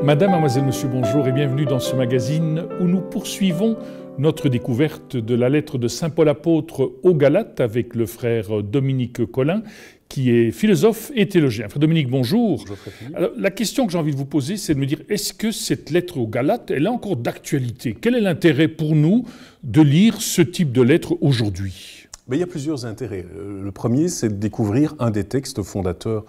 Madame, mademoiselle, monsieur, bonjour et bienvenue dans ce magazine où nous poursuivons notre découverte de la lettre de saint Paul apôtre aux Galates avec le frère Dominique Collin, qui est philosophe et théologien. Frère Dominique, bonjour. Bonjour, frère Philippe. Alors, la question que j'ai envie de vous poser, c'est de me dire, est-ce que cette lettre aux Galates, elle a encore d'actualité? Quel est l'intérêt pour nous de lire ce type de lettre aujourd'hui? Il y a plusieurs intérêts. Le premier, c'est de découvrir un des textes fondateurs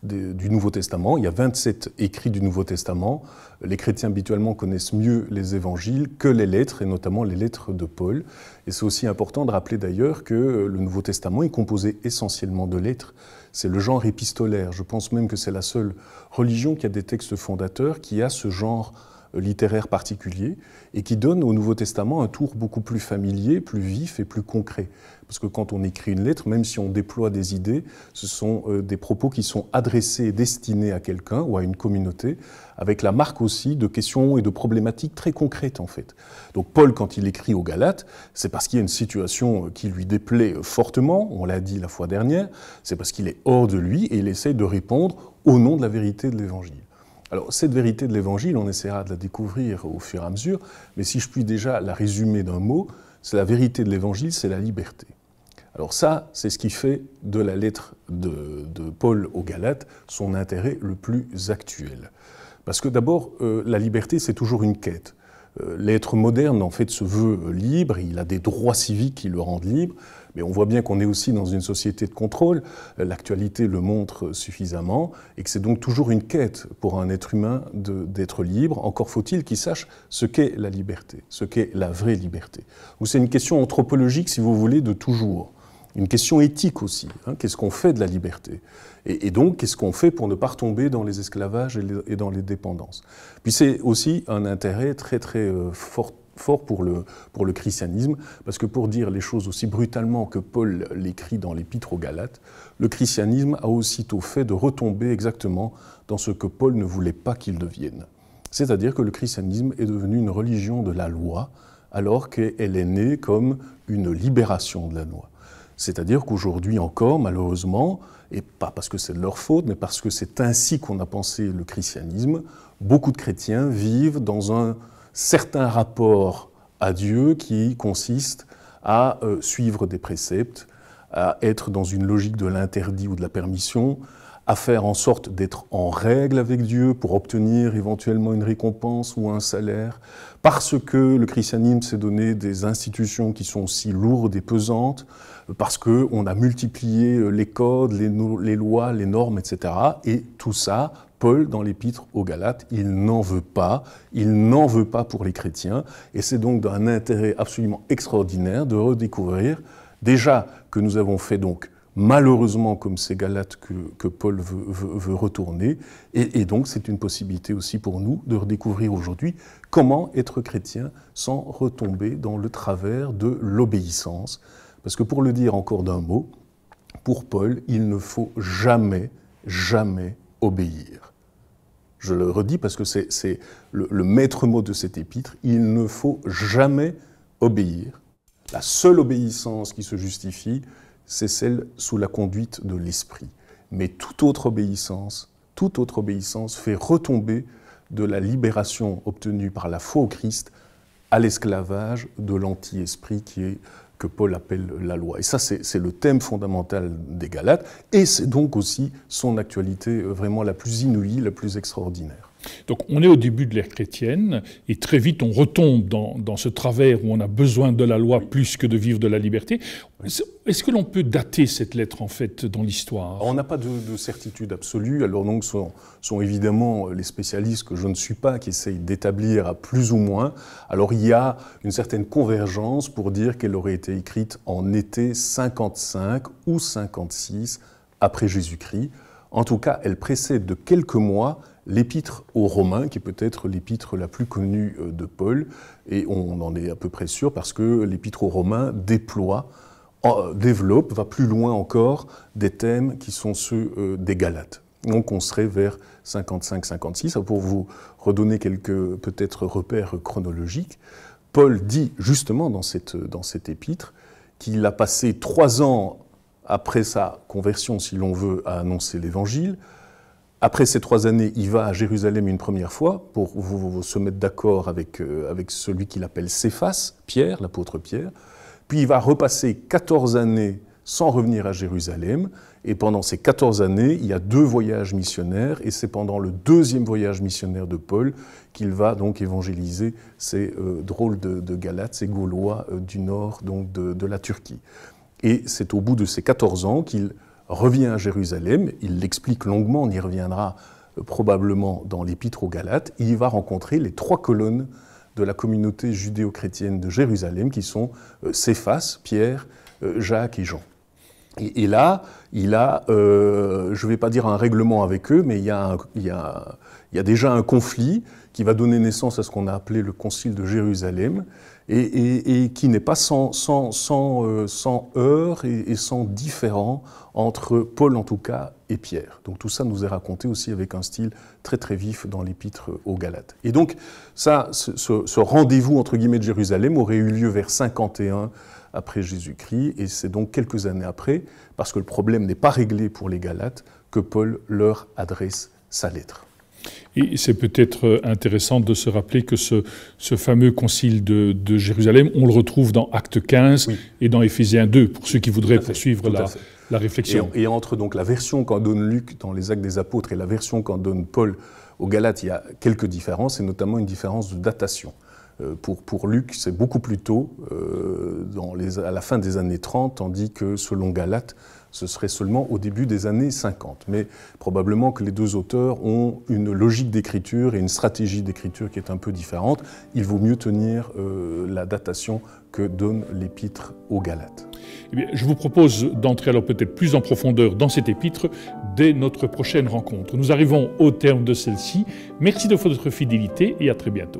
du Nouveau Testament. Il y a 27 écrits du Nouveau Testament. Les chrétiens habituellement connaissent mieux les évangiles que les lettres, et notamment les lettres de Paul. Et c'est aussi important de rappeler d'ailleurs que le Nouveau Testament est composé essentiellement de lettres. C'est le genre épistolaire. Je pense même que c'est la seule religion qui a des textes fondateurs, qui a ce genre littéraire particulier et qui donne au Nouveau Testament un tour beaucoup plus familier, plus vif et plus concret. Parce que quand on écrit une lettre, même si on déploie des idées, ce sont des propos qui sont adressés et destinés à quelqu'un ou à une communauté, avec la marque aussi de questions et de problématiques très concrètes en fait. Donc Paul, quand il écrit aux Galates, c'est parce qu'il y a une situation qui lui déplaît fortement, on l'a dit la fois dernière, c'est parce qu'il est hors de lui et il essaie de répondre au nom de la vérité de l'Évangile. Alors, cette vérité de l'Évangile, on essaiera de la découvrir au fur et à mesure, mais si je puis déjà la résumer d'un mot, c'est la vérité de l'Évangile, c'est la liberté. Alors ça, c'est ce qui fait de la lettre de Paul aux Galates son intérêt le plus actuel. Parce que d'abord, la liberté, c'est toujours une quête. L'être moderne, en fait, se veut libre, il a des droits civiques qui le rendent libre, mais on voit bien qu'on est aussi dans une société de contrôle, l'actualité le montre suffisamment, et que c'est donc toujours une quête pour un être humain d'être libre, encore faut-il qu'il sache ce qu'est la liberté, ce qu'est la vraie liberté. Ou c'est une question anthropologique, si vous voulez, de toujours. Une question éthique aussi, hein, qu'est-ce qu'on fait de la liberté ? Et donc, qu'est-ce qu'on fait pour ne pas retomber dans les esclavages et dans les dépendances ? Puis c'est aussi un intérêt très fort pour le christianisme, parce que pour dire les choses aussi brutalement que Paul l'écrit dans l'Épître aux Galates, le christianisme a aussitôt fait de retomber exactement dans ce que Paul ne voulait pas qu'il devienne. C'est-à-dire que le christianisme est devenu une religion de la loi, alors qu'elle est née comme une libération de la loi. C'est-à-dire qu'aujourd'hui encore, malheureusement, et pas parce que c'est de leur faute, mais parce que c'est ainsi qu'on a pensé le christianisme, beaucoup de chrétiens vivent dans un certain rapport à Dieu qui consiste à suivre des préceptes, à être dans une logique de l'interdit ou de la permission, à faire en sorte d'être en règle avec Dieu pour obtenir éventuellement une récompense ou un salaire, parce que le christianisme s'est donné des institutions qui sont si lourdes et pesantes, parce qu'on a multiplié les codes, les lois, les normes, etc. Et tout ça, Paul, dans l'Épître aux Galates, il n'en veut pas pour les chrétiens, et c'est donc d'un intérêt absolument extraordinaire de redécouvrir, déjà que nous avons fait donc malheureusement comme ces Galates que Paul veut retourner, et donc c'est une possibilité aussi pour nous de redécouvrir aujourd'hui comment être chrétien sans retomber dans le travers de l'obéissance. Parce que pour le dire encore d'un mot, pour Paul, il ne faut jamais obéir. Je le redis parce que c'est le maître mot de cet épître, il ne faut jamais obéir. La seule obéissance qui se justifie, c'est celle sous la conduite de l'esprit. Mais toute autre obéissance fait retomber de la libération obtenue par la foi au Christ à l'esclavage de l'anti-esprit que Paul appelle la loi. Et ça, c'est le thème fondamental des Galates, et c'est donc aussi son actualité vraiment la plus inouïe, la plus extraordinaire. Donc on est au début de l'ère chrétienne, et très vite on retombe dans ce travers où on a besoin de la loi plus que de vivre de la liberté. Est-ce que l'on peut dater cette lettre en fait dans l'histoire ? On n'a pas de certitude absolue, alors donc sont évidemment les spécialistes que je ne suis pas qui essayent d'établir à plus ou moins. Alors il y a une certaine convergence pour dire qu'elle aurait été écrite en été 55 ou 56 après Jésus-Christ. En tout cas, elle précède de quelques mois l'épître aux Romains, qui est peut-être l'épître la plus connue de Paul, et on en est à peu près sûr parce que l'épître aux Romains développe, va plus loin encore des thèmes qui sont ceux des Galates. Donc on serait vers 55-56. Pour vous redonner quelques peut-être repères chronologiques, Paul dit justement dans cette épître qu'il a passé 3 ans après sa conversion, si l'on veut, à annoncer l'Évangile, Après ces 3 années, il va à Jérusalem une première fois pour se mettre d'accord avec celui qu'il appelle Céphas, Pierre, l'apôtre Pierre. Puis il va repasser 14 années sans revenir à Jérusalem. Et pendant ces 14 années, il y a 2 voyages missionnaires. Et c'est pendant le 2e voyage missionnaire de Paul qu'il va donc évangéliser ces drôles de Galates, ces Gaulois du nord donc de la Turquie. Et c'est au bout de ces 14 ans qu'il revient à Jérusalem. Il l'explique longuement, on y reviendra probablement dans l'Épître aux Galates. Il va rencontrer les 3 colonnes de la communauté judéo-chrétienne de Jérusalem, qui sont Céphas, Pierre, Jacques et Jean. Et là, il a, je ne vais pas dire un règlement avec eux, mais il y a déjà un conflit qui va donner naissance à ce qu'on a appelé le Concile de Jérusalem, et qui n'est pas sans heurts et sans différends entre Paul, en tout cas, et Pierre. Donc tout ça nous est raconté aussi avec un style très très vif dans l'Épître aux Galates. Et donc ce rendez-vous, entre guillemets, de Jérusalem aurait eu lieu vers 51 après Jésus-Christ, et c'est donc quelques années après, parce que le problème n'est pas réglé pour les Galates, que Paul leur adresse sa lettre. Et c'est peut-être intéressant de se rappeler que ce fameux concile de Jérusalem, on le retrouve dans Acte 15 oui. et dans Éphésiens 2, pour ceux qui voudraient poursuivre la réflexion. Et entre donc la version qu'en donne Luc dans les Actes des Apôtres et la version qu'en donne Paul aux Galates, il y a quelques différences, et notamment une différence de datation. Pour Luc, c'est beaucoup plus tôt, à la fin des années 30, tandis que selon Galates, ce serait seulement au début des années 50. Mais probablement que les 2 auteurs ont une logique d'écriture et une stratégie d'écriture qui est un peu différente. Il vaut mieux tenir la datation que donne l'Épître aux Galates. Eh bien, je vous propose d'entrer alors peut-être plus en profondeur dans cet épître dès notre prochaine rencontre. Nous arrivons au terme de celle-ci. Merci de votre fidélité et à très bientôt.